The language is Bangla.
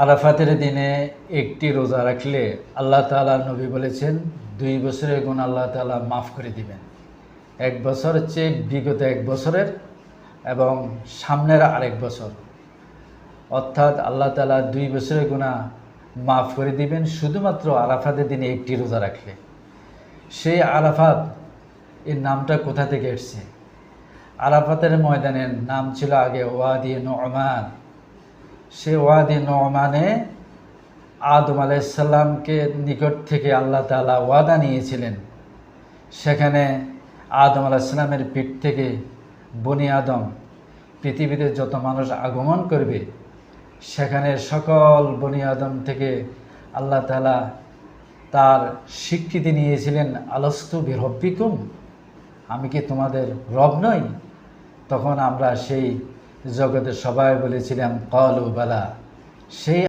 আরাফাতের দিনে একটি রোজা রাখলে আল্লাহ তাআলা নবী বলেছেন 2 বছরের গুনাহ আল্লাহ তাআলা মাফ করে দিবেন। 1 বছর হচ্ছে বিগত 1 বছরের এবং সামনের আরেক বছর, অর্থাৎ আল্লাহ তাআলা 2 বছরের গুনাহ মাফ করে দিবেন শুধুমাত্র আরাফাতের দিনে একটি রোজা রাখলে। সেই আরাফাত এর নামটা কোথা থেকে এসেছে? আরাফাতের ময়দানের নাম ছিল আগে ওয়াদি নু'মান। সে ওয়াদি নু'মানে আদম আলাইহিস সালামকে নিকট থেকে আল্লাহ তাআলা ওয়াদা নিয়েছিলেন। সেখানে আদম আলাইহিস সালামের পিঠ থেকে বনি আদম, পৃথিবীতে যত মানুষ আগমন করবে সেখানে সকল বনি আদম থেকে আল্লাহ তাআলা তার স্বীকৃতি নিয়েছিলেন, আলাস্তু বিরব্বিকুম, আমি কি তোমাদের রব নই? তখন আমরা সেই জগতের সবাই বলেছিলাম ক্বালু বালা। সেই